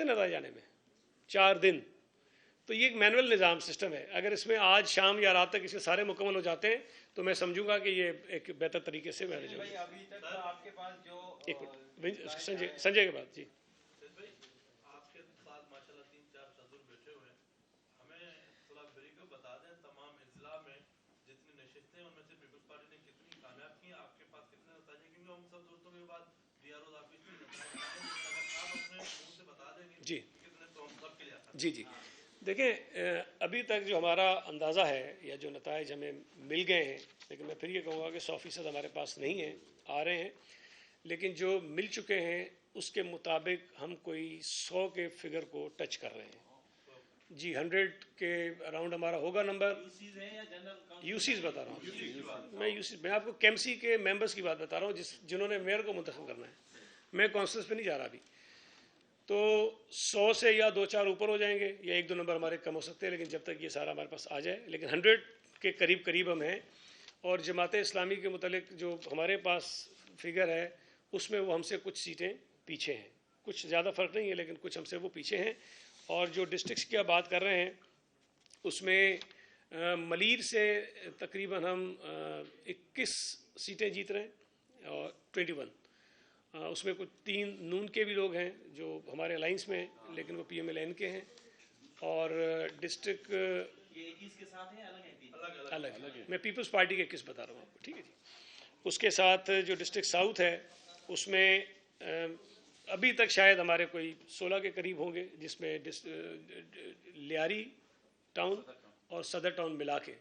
नतीजे जाने में 4 दिन। तो ये एक मैनुअल निज़ाम सिस्टम है। अगर इसमें आज शाम या रात तक इसके सारे मुकम्मल हो जाते हैं तो मैं समझूंगा कि ये एक बेहतर तरीके से मैनेज होगा। अभी तक तो आपके पास जो एक मिनट, संजय के बाद जी। आपके साथ माशाल्लाह 3-4 सदर बैठे हुए हैं, हमें थोड़ा ब्रीफ बता दें तमाम अजला में जितनी नशिस्तें उनमें से पीपल्स पार्टी ने कितनी कामयाब की, आपके पास कितने नतीजे, क्योंकि हम सब दोस्तों के बाद DRO ऑफिस में आप अपने मुंह से बता देंगे जी कितने तो हम सब के लिए आता है। जी जी देखें, अभी तक जो हमारा अंदाज़ा है या जो नताइज हमें मिल गए हैं, लेकिन मैं फिर ये कहूँगा कि 100% हमारे पास नहीं है, आ रहे हैं, लेकिन जो मिल चुके हैं उसके मुताबिक हम कोई 100 के फिगर को टच कर रहे हैं जी। 100 के अराउंड हमारा होगा नंबर। यूसीज बता रहा हूँ मैं आपको केएमसी के मेंबर्स की बात बता रहा हूँ जिन्होंने मेयर को मुंतखब करना है। मैं काउंसिल्स पे नहीं जा रहा अभी। तो 100 से या 2-4 ऊपर हो जाएंगे या 1-2 नंबर हमारे कम हो सकते हैं, लेकिन जब तक ये सारा हमारे पास आ जाए, लेकिन 100 के करीब करीब हम हैं। और जमात इस्लामी के मुतालिक जो हमारे पास फिगर है उसमें वो हमसे कुछ सीटें पीछे हैं, कुछ ज़्यादा फ़र्क नहीं है लेकिन कुछ हमसे वो पीछे हैं। और जो डिस्ट्रिक्ट्स की आप बात कर रहे हैं उसमें मलीर से तकरीबन हम 21 सीटें जीत रहे हैं और 21 उसमें कुछ 3 नून के भी लोग हैं जो हमारे अलाइंस में हैं, लेकिन वो PMLN के हैं। और डिस्ट्रिक्ट ये 21 के साथ है, अलग है? मैं पीपल्स पार्टी के 21 बता रहा हूँ आपको, ठीक है जी। उसके साथ जो डिस्ट्रिक्ट साउथ है उसमें अभी तक शायद हमारे कोई 16 के करीब होंगे, जिसमें लियारी टाउन और सदर टाउन मिला के।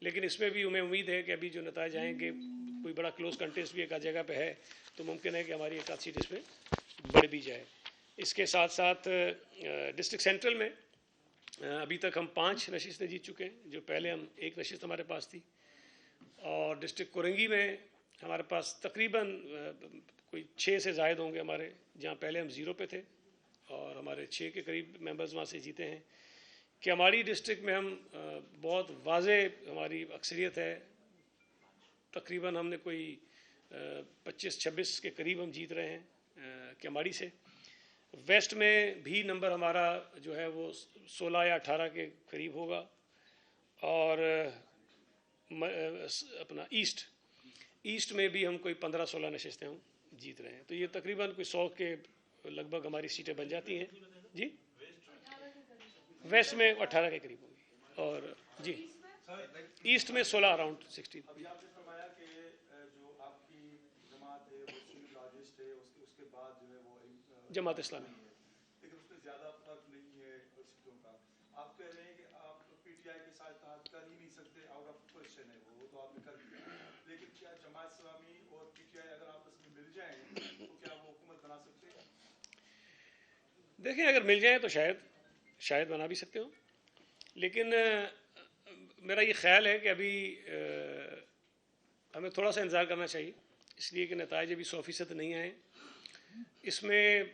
लेकिन इसमें भी हमें उम्मीद है कि अभी जो नतीजे आएंगे, कोई बड़ा क्लोज कंटेस्ट भी एक आध जगह पे है तो मुमकिन है कि हमारी एक आध सीट इसमें बढ़ भी जाए। इसके साथ साथ डिस्ट्रिक्ट सेंट्रल में अभी तक हम 5 नशिस्तें जीत चुके हैं, जो पहले हम 1 नशिस्त हमारे पास थी। और डिस्ट्रिक्ट कोरंगी में हमारे पास तकरीबन कोई 6 से ज़ायद होंगे हमारे, जहाँ पहले हम 0 पे थे और हमारे 6 के करीब मेंबर्स वहाँ से जीते हैं। कि हमारी डिस्ट्रिक्ट में हम बहुत वाज़े हमारी अक्सरियत है, तकरीबन हमने कोई 25-26 के करीब हम जीत रहे हैं केमाड़ी से। वेस्ट में भी नंबर हमारा जो है वो 16 या 18 के करीब होगा। और अपना ईस्ट में भी हम कोई 15-16 नशिस्तें हम जीत रहे हैं। तो ये तकरीबन कोई 100 के लगभग हमारी सीटें बन जाती हैं जी। वेस्ट में 18 के करीब होगी और जी ईस्ट में 16 अराउंड 60। अभी आपने फरमाया कि जो आपकी जमात है वो सिंगल लार्जेस्ट है, उसके बाद जो है वो जमात इस्लामी है, लेकिन उसमें ज़्यादा फर्क नहीं है सीटों का। आप कह रहे हैं कि आप PTI के साथ इत्तेहाद कर ही नहीं सकते, आउट ऑफ क्वेश्चन है वो तो आपने कर दिया। लेकिन क्या जमात इस्लामी और PTI अगर आपस में मिल जाएं तो क्या वो हुकूमत बना सकते हैं? देखें, अगर मिल जाए तो शायद बना भी सकते हो, लेकिन मेरा ये ख्याल है कि अभी हमें थोड़ा सा इंतज़ार करना चाहिए, इसलिए कि नताइज अभी 100% नहीं आए। इसमें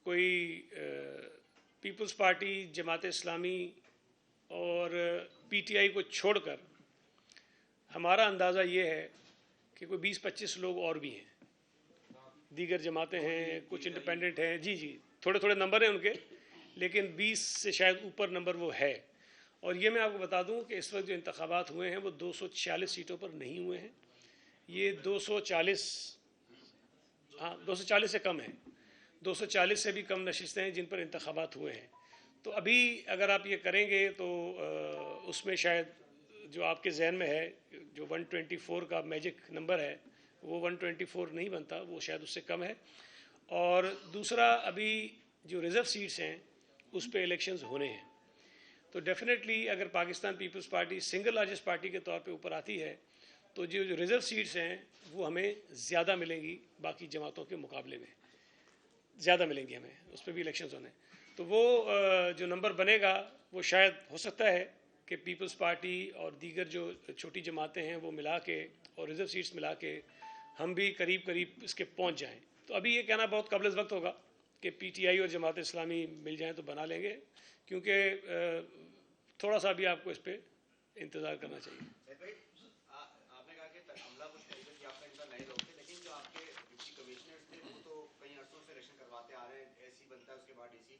कोई पीपल्स पार्टी, जमात इस्लामी और PTI को छोड़कर हमारा अंदाज़ा ये है कि कोई 20-25 लोग और भी हैं, दीगर जमातें हैं, कुछ इंडिपेंडेंट हैं। जी थोड़े थोड़े नंबर हैं उनके, लेकिन 20 से शायद ऊपर नंबर वो है। और ये मैं आपको बता दूं कि इस वक्त जो इंतखाबात हुए हैं वो 246 सीटों पर नहीं हुए हैं, ये 240 से कम है, 240 से भी कम नशिस्तें हैं जिन पर इंतखाबात हुए हैं। तो अभी अगर आप ये करेंगे तो उसमें शायद जो आपके जहन में है जो 124 का मैजिक नंबर है वो 124 नहीं बनता, वो शायद उससे कम है। और दूसरा, अभी जो रिज़र्व सीट्स हैं उस पर इलेक्शंस होने हैं, तो डेफिनेटली अगर Pakistan Peoples Party single largest party के तौर पे ऊपर आती है तो जो रिज़र्व सीट्स हैं वो हमें ज़्यादा मिलेंगी, बाकी जमातों के मुकाबले में ज़्यादा मिलेंगी हमें, उस पर भी इलेक्शंस होने। तो वो जो नंबर बनेगा वो शायद हो सकता है कि पीपल्स पार्टी और दीगर जो छोटी जमातें हैं वो मिला के और रिज़र्व सीट्स मिला के हम भी करीब करीब इसके पहुँच जाएँ। तो अभी ये कहना बहुत कबल वक्त होगा कि PTI और जमात इस्लामी मिल जाएँ तो बना लेंगे, क्योंकि थोड़ा सा भी आपको इस पर इंतज़ार करना चाहिए। आपने कहा कि हमला कुछ तरीके याफ्ता इंसान नए लोग थे, लेकिन जो आपके डिप्टी कमिश्नर्स थे वो तो कई अर्सों से इलेक्शन करवाते आ रहे हैं, ऐसी बनता है उसके बाद DC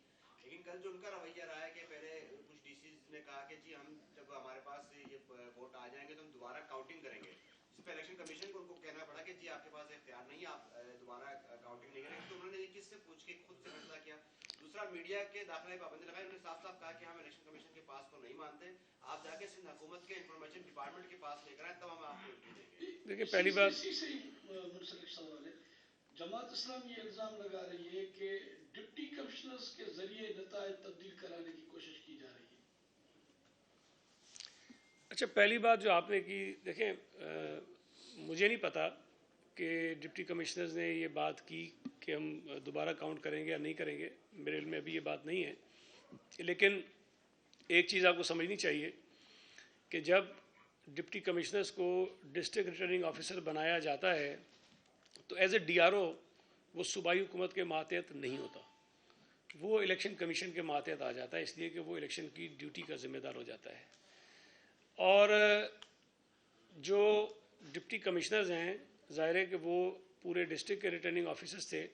کل جو ان کا رویہ رہا ہے کہ پہلے کچھ ڈی سیز نے کہا کہ جی ہم جب ہمارے پاس یہ ووٹ آ جائیں گے تو ہم دوبارہ کاؤنٹنگ کریں گے. اس پہ الیکشن کمیشن کو ان کو کہنا پڑا کہ جی آپ کے پاس اختیار نہیں ہے, آپ دوبارہ کاؤنٹنگ نہیں کریں. تو انہوں نے یہ کس سے پوچھ کے خود سے فیصلہ کیا. دوسرا, میڈیا کے داخلے پابندی لگائی. انہوں نے صاف صاف کہا کہ ہم الیکشن کمیشن کے پاس کو نہیں مانتے, آپ جا کے سندھ حکومت کے انفارمیشن ڈپارٹمنٹ کے پاس لے کر آئیں, تب ہم آپ کو انٹری دیں گے. دیکھیں, پہلی بات اسی سے منسلک سوال ہے. جماعت اسلامی یہ الزام لگا رہی ہے کہ ڈپٹی کمشنرز کے ذریعے نتائج تبدیل کرانے کی کوشش کی جا رہی ہے. اچھا, پہلی بات جو آپ نے کی, دیکھیں مجھے نہیں پتا کہ ڈپٹی کمشنرز نے یہ بات کی کہ ہم دوبارہ کاؤنٹ کریں گے یا نہیں کریں گے. میرے علم میں ابھی یہ بات نہیں ہے. لیکن ایک چیز آپ کو سمجھنی چاہیے کہ جب ڈپٹی کمشنرز کو ڈسٹرکٹ ریٹرننگ آفیسر بنایا جاتا ہے تو as a D R O وہ صوبائی حکومت کے ماتحت نہیں ہوتا, وہ الیکشن کمیشن کے ماتحت آ جاتا ہے, اس لیے کہ وہ الیکشن کی ڈیوٹی کا ذمہ دار ہو جاتا ہے. اور جو ڈپٹی کمشنرز ہیں, ظاہر ہے کہ وہ پورے ڈسٹرکٹ کے ریٹرننگ آفیسرز تھے,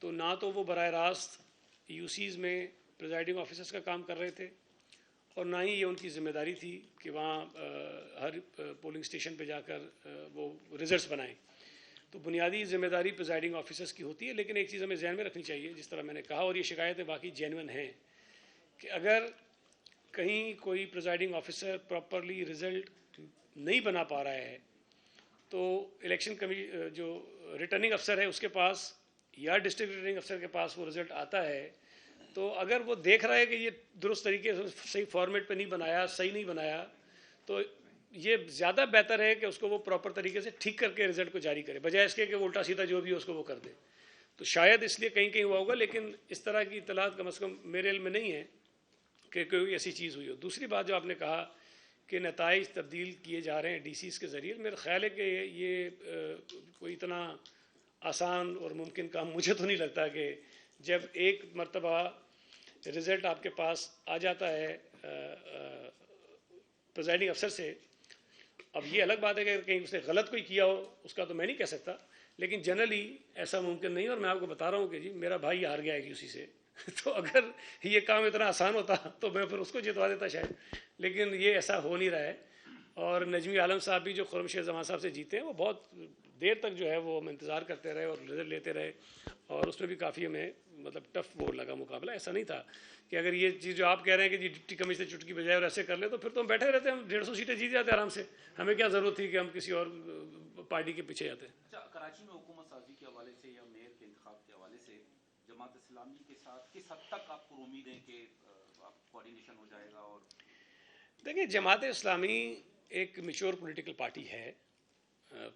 تو نہ تو وہ براہ راست یو سیز میں پریزائڈنگ آفیسرز کا کام کر رہے تھے, اور نہ ہی یہ ان کی ذمہ داری تھی کہ وہاں ہر پولنگ اسٹیشن پہ جا کر وہ رزلٹس بنائیں. تو بنیادی ذمہ داری پریزائڈنگ آفیسرز کی ہوتی ہے. لیکن ایک چیز ہمیں ذہن میں رکھنی چاہیے, جس طرح میں نے کہا, اور یہ شکایتیں باقی جینون ہیں, کہ اگر کہیں کوئی پریزائڈنگ آفیسر پراپرلی رزلٹ نہیں بنا پا رہا ہے تو الیکشن جو ریٹرننگ افسر ہے اس کے پاس یا ڈسٹرکٹ ریٹرننگ افسر کے پاس وہ رزلٹ آتا ہے, تو اگر وہ دیکھ رہا ہے کہ یہ درست طریقے سے صحیح فارمیٹ پہ نہیں بنایا, صحیح نہیں بنایا, تو یہ زیادہ بہتر ہے کہ اس کو وہ پراپر طریقے سے ٹھیک کر کے رزلٹ کو جاری کرے, بجائے اس کے کہ وہ الٹا سیدھا جو بھی ہو اس کو وہ کر دے. تو شاید اس لیے کہیں کہیں ہوا ہوگا, لیکن اس طرح کی اطلاعات کم از کم میرے علم میں نہیں ہے کہ کوئی ایسی چیز ہوئی ہو. دوسری بات جو آپ نے کہا کہ نتائج تبدیل کیے جا رہے ہیں ڈی سیز کے ذریعے, میرا خیال ہے کہ یہ کوئی اتنا آسان اور ممکن کام مجھے تو نہیں لگتا کہ جب ایک مرتبہ رزلٹ آپ کے پاس آ جاتا ہے پریزائڈنگ افسر سے, اب یہ الگ بات ہے کہ کہیں اس نے غلط کوئی کیا ہو, اس کا تو میں نہیں کہہ سکتا, لیکن جنرلی ایسا ممکن نہیں. اور میں آپ کو بتا رہا ہوں کہ جی میرا بھائی ہار گیا ہے کسی سے, تو اگر یہ کام اتنا آسان ہوتا تو میں پھر اس کو جتوا دیتا شاید, لیکن یہ ایسا ہو نہیں رہا ہے. اور نجمی عالم صاحب بھی جو خرمشیر زمان صاحب سے جیتے ہیں, وہ بہت دیر تک جو ہے وہ ہم انتظار کرتے رہے اور رزلٹ لیتے رہے, اور اس میں بھی کافی ہمیں مطلب ٹف وہ لگا مقابلہ. ایسا نہیں تھا کہ اگر یہ چیز جو آپ کہہ رہے ہیں کہ جی ڈپٹی کمشنر چٹکی بجائے اور ایسے کر لیں تو پھر تو ہم بیٹھے رہتے ہیں, ہم 150 سیٹیں جیت جاتے آرام سے, ہمیں کیا ضرورت تھی کہ ہم کسی اور پارٹی کے پیچھے جاتے ہیں. کراچی میں حکومت سازی کے حوالے سے یا میئر کے انتخاب کے حوالے سے جماعت اسلامی کے ساتھ کس حد تک آپ کو امید ہے کہ کوارڈینیشن ہو جائے گا؟ اور دیکھیں, جماعت اسلامی ایک میچور پولیٹیکل پارٹی ہے,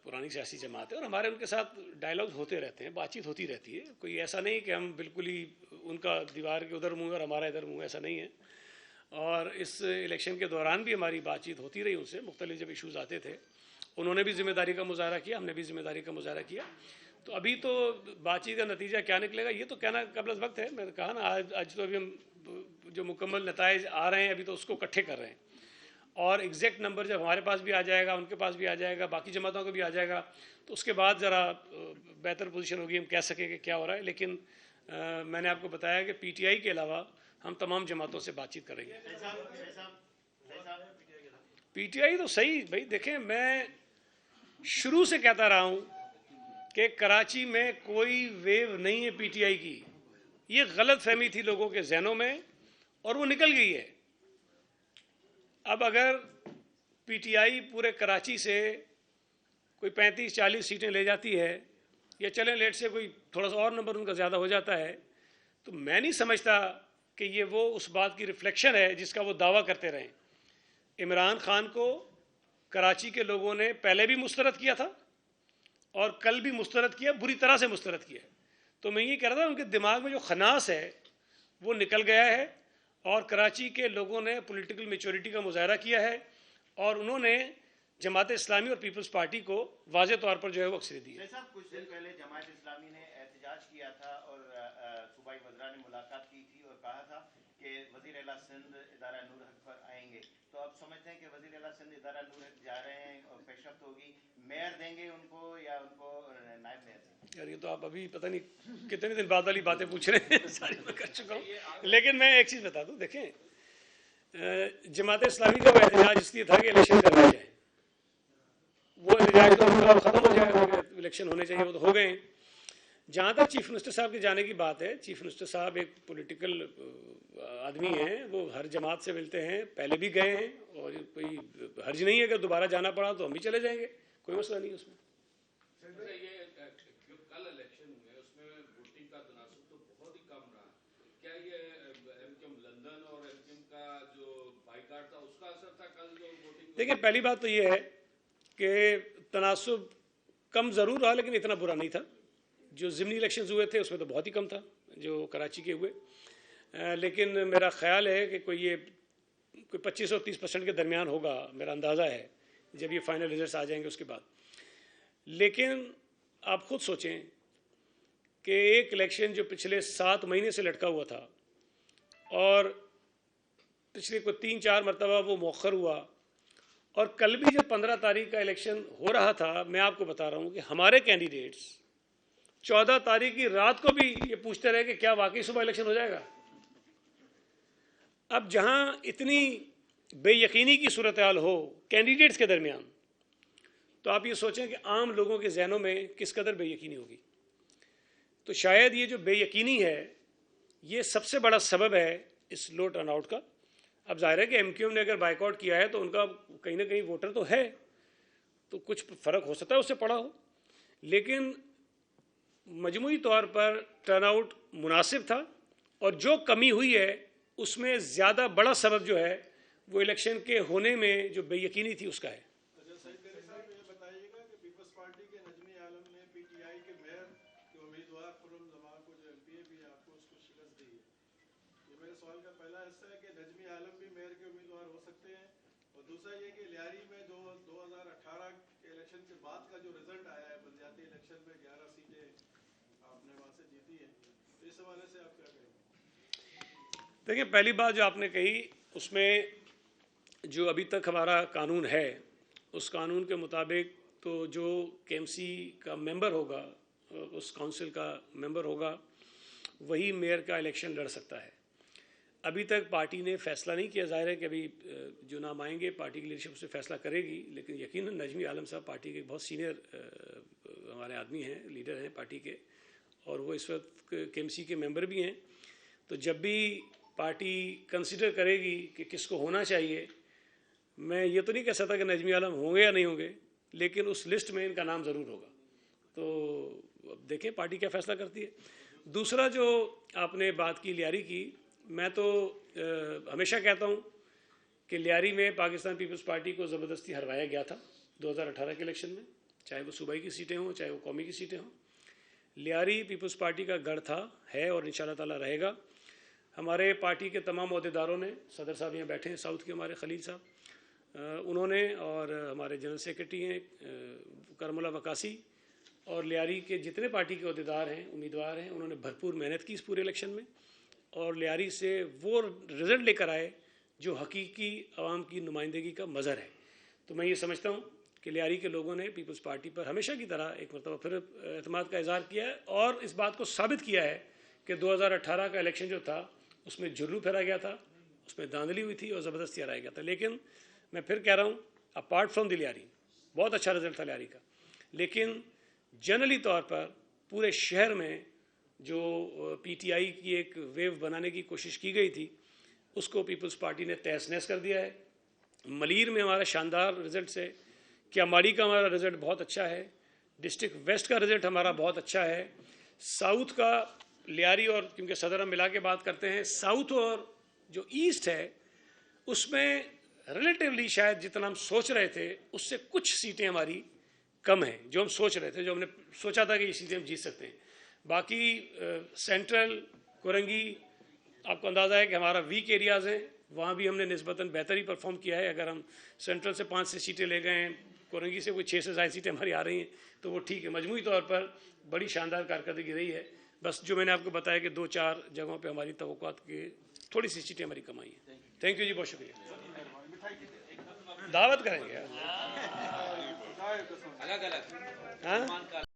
پرانی سیاسی جماعت ہے, اور ہمارے ان کے ساتھ ڈائلاگ ہوتے رہتے ہیں, بات چیت ہوتی رہتی ہے. کوئی ایسا نہیں کہ ہم بالکل ہی ان کا دیوار کے ادھر منہ اور ہمارا ادھر منہ, ایسا نہیں ہے. اور اس الیکشن کے دوران بھی ہماری بات چیت ہوتی رہی ان سے, مختلف جب ایشوز آتے تھے انہوں نے بھی ذمہ داری کا مظاہرہ کیا, ہم نے بھی ذمہ داری کا مظاہرہ کیا. تو ابھی تو بات چیت کا نتیجہ کیا نکلے گا یہ تو کہنا قبل از وقت ہے. میں نے کہا نا, آج تو ابھی ہم جو مکمل نتائج آ رہے ہیں ابھی تو اس کو اکٹھے کر رہے ہیں, اور ایگزیکٹ نمبر جب ہمارے پاس بھی آ جائے گا, ان کے پاس بھی آ جائے گا, باقی جماعتوں کو بھی آ جائے گا, تو اس کے بعد ذرا بہتر پوزیشن ہوگی, ہم کہہ سکیں کہ کیا ہو رہا ہے. لیکن میں نے آپ کو بتایا کہ پی ٹی آئی کے علاوہ ہم تمام جماعتوں سے بات چیت کریں گے. پی ٹی آئی تو صحیح بھائی, دیکھیں میں شروع سے کہتا رہا ہوں کہ کراچی میں کوئی ویو نہیں ہے پی ٹی آئی کی. یہ غلط فہمی تھی لوگوں کے ذہنوں میں اور وہ نکل گئی ہے. اب اگر پی ٹی آئی پورے کراچی سے کوئی 35-40 سیٹیں لے جاتی ہے, یا چلیں لیٹ سے کوئی تھوڑا سا اور نمبر ان کا زیادہ ہو جاتا ہے, تو میں نہیں سمجھتا کہ یہ وہ اس بات کی ریفلیکشن ہے جس کا وہ دعویٰ کرتے رہیں. عمران خان کو کراچی کے لوگوں نے پہلے بھی مسترد کیا تھا اور کل بھی مسترد کیا, بری طرح سے مسترد کیا. تو میں یہ کہہ رہا تھا ان کے دماغ میں جو خناس ہے وہ نکل گیا ہے, اور کراچی کے لوگوں نے پولیٹیکل میچورٹی کا مظاہرہ کیا ہے, اور انہوں نے جماعت اسلامی اور پیپلز پارٹی کو واضح طور پر جو ہے وہ اکثریت دی ہے. صاحب کچھ دن پہلے جماعت اسلامی نے احتجاج کیا تھا اور صوبائی وزراء نے ملاقات کی تھی اور کہا تھا کہ وزیر اعلیٰ سندھ ادارہ نور حق پر آئیں گے. تو آپ سمجھتے ہیں کہ وزیر اعلیٰ سندھ ادارہ نور حق جا رہے ہیں اور پیش رفت ہوگی, میئر دیں گے ان کو یا ان کو نائب میئر دیں گے؟ यार ये तो आप अभी पता नहीं कितने दिन बाद वाली बातें पूछ रहे हैं, सारी मैं कर चुका हूँ। लेकिन मैं एक चीज़ बता दूँ, देखें जमात इस्लामी का वो एहतजाज इसलिए था कि इलेक्शन करवाए जाए, वो एहतजाज तो उनका ख़त्म हो जाएगा, इलेक्शन होने चाहिए, वो तो हो गए हैं। जहाँ तक चीफ मिनिस्टर साहब के जाने की बात है, चीफ मिनिस्टर साहब एक पॉलिटिकल आदमी हैं, वो हर जमात से मिलते हैं, पहले भी गए हैं, और कोई हर्ज नहीं है, अगर दोबारा जाना पड़ा तो हम भी चले जाएंगे, कोई मसला नहीं है उसमें। ये जो कल इलेक्शन हुए उसमें वोटिंग का तनासुब तो बहुत ही कम रहा, क्या ये एमक्यूएम लंदन और एमक्यूएम का जो बाइकाट था उसका असर था कल जो वोटिंग? देखिए पहली बात तो ये है कि तनासुब कम ज़रूर रहा, लेकिन इतना बुरा नहीं था। जो ज़िमनी इलेक्शंस हुए थे उसमें तो बहुत ही कम था जो कराची के हुए, लेकिन मेरा ख्याल है कि कोई 25 और 30% के दरमियान होगा, मेरा अंदाज़ा है, जब ये फाइनल रिजल्ट्स आ जाएंगे उसके बाद। लेकिन आप खुद सोचें कि एक इलेक्शन जो पिछले 7 महीने से लटका हुआ था और पिछले कोई 3-4 मरतबा वो मौखर हुआ, और कल भी जब 15 तारीख का इलेक्शन हो रहा था, मैं आपको बता रहा हूँ कि हमारे कैंडिडेट्स 14 तारीख की रात को भी ये पूछते रहे कि क्या वाकई सुबह इलेक्शन हो जाएगा। अब जहाँ इतनी बेयकीनी की सूरत हाल हो कैंडिडेट्स के दरमियान, तो आप ये सोचें कि आम लोगों के जहनों में किस कदर बेयकीनी होगी। तो शायद ये जो बेयकीनी है ये सबसे बड़ा सबब है इस लो टर्नआउट का। अब जाहिर है कि एमक्यूएम ने अगर बाइकआउट किया है तो उनका कहीं ना कहीं वोटर तो है, तो कुछ फ़र्क हो सकता है उससे पड़ा हो, लेकिन मजमूई तौर पर टर्नआउट मुनासिब था, और जो कमी हुई है उसमें ज़्यादा बड़ा सबब जो है वो इलेक्शन के होने में जो बेयकीनी थी उसका है। ये बताइएगा कि पीपल्स पार्टी के नजमी आलम ने पीटीआई के मेयर के उम्मीदवार खुर्रम जमान को जो एमपीए भी आपको उसको शिकस्त दी है। ये मेरे सवाल का पहला हिस्सा है कि नजमी आलम भी मेयर के उम्मीदवार हो सकते हैं, और दूसरा ये कि लियारी में जो 2018 के इलेक्शन के बाद का जो रिजल्ट आया है बलदियाती इलेक्शन में 11 सीटें आपने वहाँ से जीती है, तो इस हवाले से आप क्या कहेंगे? देखिए पहली बात जो आपने कही उसमें जो अभी तक हमारा कानून है उस कानून के मुताबिक तो जो केएमसी का मेंबर होगा, उस काउंसिल का मेंबर होगा, वही मेयर का इलेक्शन लड़ सकता है। अभी तक पार्टी ने फैसला नहीं किया, जाहिर है कि अभी जो नाम आएंगे पार्टी की लीडरशिप से फैसला करेगी, लेकिन यकीनन नजमी आलम साहब पार्टी के बहुत सीनियर हमारे आदमी हैं, लीडर हैं पार्टी के, और वो इस वक्त केएमसी के मेंबर भी हैं। तो जब भी पार्टी कंसिडर करेगी कि किसको होना चाहिए, मैं ये तो नहीं कह सकता कि नजमी आलम होंगे या नहीं होंगे, लेकिन उस लिस्ट में इनका नाम ज़रूर होगा। तो अब देखें पार्टी क्या फ़ैसला करती है। दूसरा जो आपने बात की लियारी की, मैं तो हमेशा कहता हूँ कि लियारी में पाकिस्तान पीपल्स पार्टी को ज़बरदस्ती हरवाया गया था 2018 के इलेक्शन में, चाहे वो सूबाई की सीटें हों चाहे वो कौमी की सीटें हों। लियारी पीपल्स पार्टी का गढ़ था, है और इंशाअल्लाह ताला रहेगा। हमारे पार्टी के तमाम अहदेदारों ने, सदर साहब यहाँ बैठे हैं साउथ के हमारे खलील साहब, उन्होंने, और हमारे जनरल सेक्रेटरी हैं करमुल्ला वकासी, और लियारी के जितने पार्टी के अहदेदार हैं, उम्मीदवार हैं, उन्होंने भरपूर मेहनत की इस पूरे इलेक्शन में, और लियारी से वो रिज़ल्ट लेकर आए जो हकीकी आवाम की नुमाइंदगी का मज़हर है। तो मैं ये समझता हूँ कि लियारी के लोगों ने पीपल्स पार्टी पर हमेशा की तरह एक मरतबा फिर एतमाद का इज़हार किया है, और इस बात को साबित किया है कि 2018 का इलेक्शन जो था उसमें जुर्रू फेरा गया था, उसमें धांधली हुई थी और ज़बरदस्ती हराया गया था। लेकिन मैं फिर कह रहा हूँ, अपार्ट फ्रॉम द लियारी बहुत अच्छा रिजल्ट था लियारी का, लेकिन जनरली तौर पर पूरे शहर में जो पीटीआई की एक वेव बनाने की कोशिश की गई थी उसको पीपल्स पार्टी ने तहस नहस कर दिया है। मलीर में हमारा शानदार रिजल्ट है, क्यामाड़ी का हमारा रिजल्ट बहुत अच्छा है, डिस्ट्रिक्ट वेस्ट का रिजल्ट हमारा बहुत अच्छा है, साउथ का लियारी और क्योंकि सदर हम मिला के बात करते हैं, साउथ और जो ईस्ट है उसमें रिलेटिवली शायद जितना हम सोच रहे थे उससे कुछ सीटें हमारी कम हैं, जो हम सोच रहे थे, जो हमने सोचा था कि ये सीटें हम जीत सकते हैं। बाकी सेंट्रल कोरंगी आपको अंदाज़ा है कि हमारा वीक एरियाज़ हैं, वहाँ भी हमने निस्बतन बेहतर ही परफॉर्म किया है। अगर हम सेंट्रल से 5 सीटें ले गए हैं, कोरंगी से कोई 6 से ज़्यादा सीटें हमारी आ रही हैं, तो वो ठीक है। मजमूई तौर पर बड़ी शानदार कारकर्दगी रही है। बस जो मैंने आपको बताया कि 2-4 जगहों पर हमारी तवक्कुआत की थोड़ी सी सीटें हमारी कम आई हैं। थैंक यू जी, बहुत शुक्रिया। दावत करेंगे यार, अलग अलग हाँ।